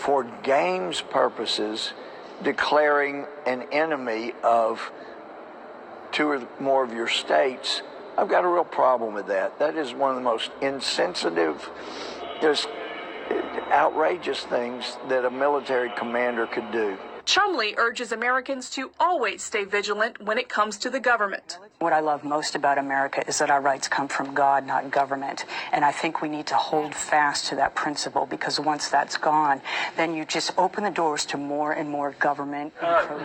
for games purposes, declaring an enemy of two or more of your states, I've got a real problem with that. That is one of the most insensitive, just outrageous things that a military commander could do. Chumley urges Americans to always stay vigilant when it comes to the government. What I love most about America is that our rights come from God, not government. And I think we need to hold fast to that principle, because once that's gone, then you just open the doors to more and more government.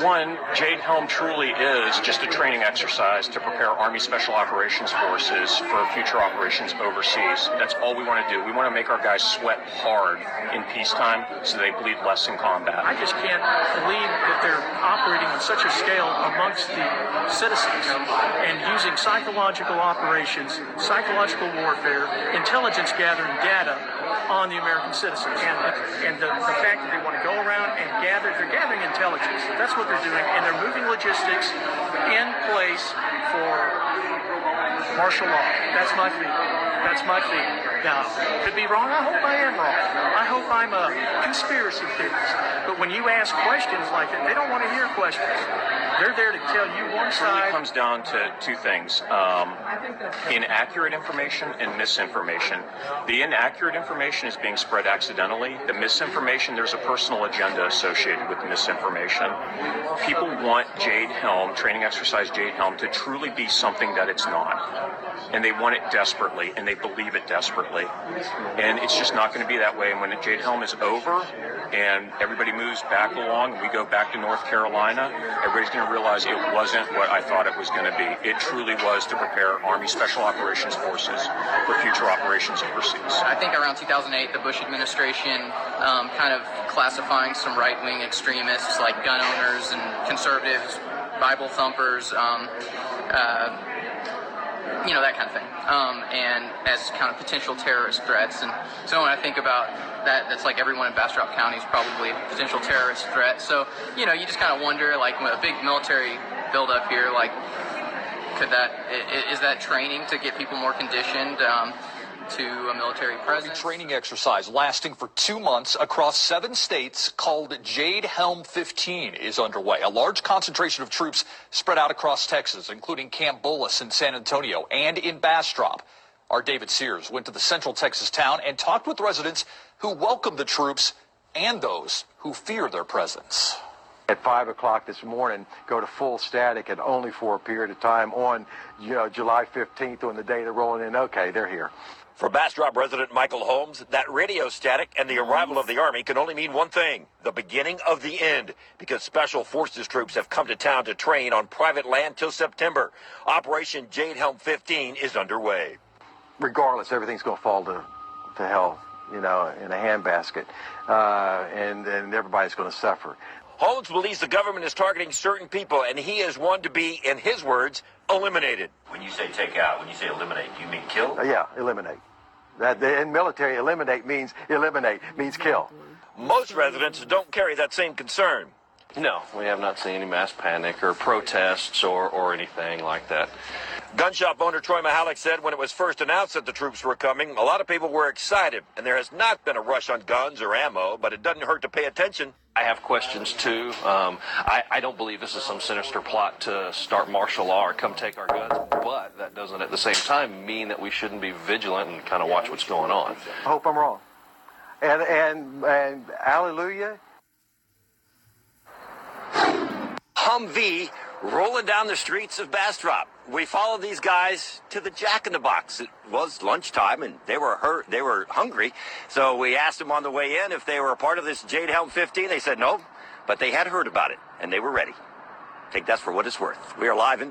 One, Jade Helm truly is just a training exercise to prepare Army Special Operations Forces for future operations overseas. That's all we want to do. We want to make our guys sweat hard in peacetime so they bleed less in combat. I just can't believe that they're operating on such a scale amongst the citizens and using psychological operations, psychological warfare, intelligence gathering data on the American citizens. And the fact that they want to go around and they're gathering intelligence. That's what they're doing, and they're moving logistics in place for martial law. That's my feeling. That's my feeling. Now, could be wrong. I hope I am wrong. I hope I'm a conspiracy theorist. But when you ask questions like that, they don't want to hear questions. They're there to tell you one side. It comes down to two things, inaccurate information and misinformation. The inaccurate information is being spread accidentally. The misinformation, there's a personal agenda associated with the misinformation. People want Jade Helm, training exercise Jade Helm, to truly be something that it's not. And they want it desperately, and they believe it desperately. And it's just not going to be that way. And when Jade Helm is over and everybody moves back along and we go back to North Carolina, everybody's going to realize it wasn't what I thought it was going to be. It truly was to prepare Army Special Operations Forces for future operations overseas. I think around 2008, the Bush administration kind of classifying some right-wing extremists like gun owners and conservatives, Bible thumpers, that kind of thing, and as kind of potential terrorist threats. And so when I think about that, that's like everyone in Bastrop County is probably a potential terrorist threat. So, you just kind of wonder, like, a big military buildup here, like, is that training to get people more conditioned to a military presence? A training exercise lasting for 2 months across 7 states called Jade Helm 15 is underway. A large concentration of troops spread out across Texas, including Camp Bullis in San Antonio and in Bastrop. Our David Sears went to the central Texas town and talked with residents who welcomed the troops and those who fear their presence. At 5 o'clock this morning, go to full static, and only for a period of time on July 15th, on the day they're rolling in. Okay, they're here. For Bastrop resident Michael Holmes, that radio static and the arrival of the Army can only mean one thing: the beginning of the end, because Special Forces troops have come to town to train on private land till September. Operation Jade Helm 15 is underway. Regardless, everything's going to fall to hell, in a handbasket, and everybody's going to suffer. Holmes believes the government is targeting certain people, and he is one to be, in his words, eliminated. When you say take out, when you say eliminate, do you mean kill? Yeah, eliminate. In military, eliminate means kill. Most residents don't carry that same concern. No, we have not seen any mass panic or protests or anything like that. Gun shop owner Troy Mahalik said when it was first announced that the troops were coming, a lot of people were excited, and there has not been a rush on guns or ammo, but it doesn't hurt to pay attention. I have questions, too. I don't believe this is some sinister plot to start martial law or come take our guns, but that doesn't at the same time mean that we shouldn't be vigilant and kind of watch what's going on. I hope I'm wrong. And hallelujah. Humvee rolling down the streets of Bastrop. We followed these guys to the Jack in the Box. It was lunchtime, and they were hungry. So we asked them on the way in if they were a part of this Jade Helm 15. They said no, but they had heard about it, and they were ready. Take that for what it's worth. We are live in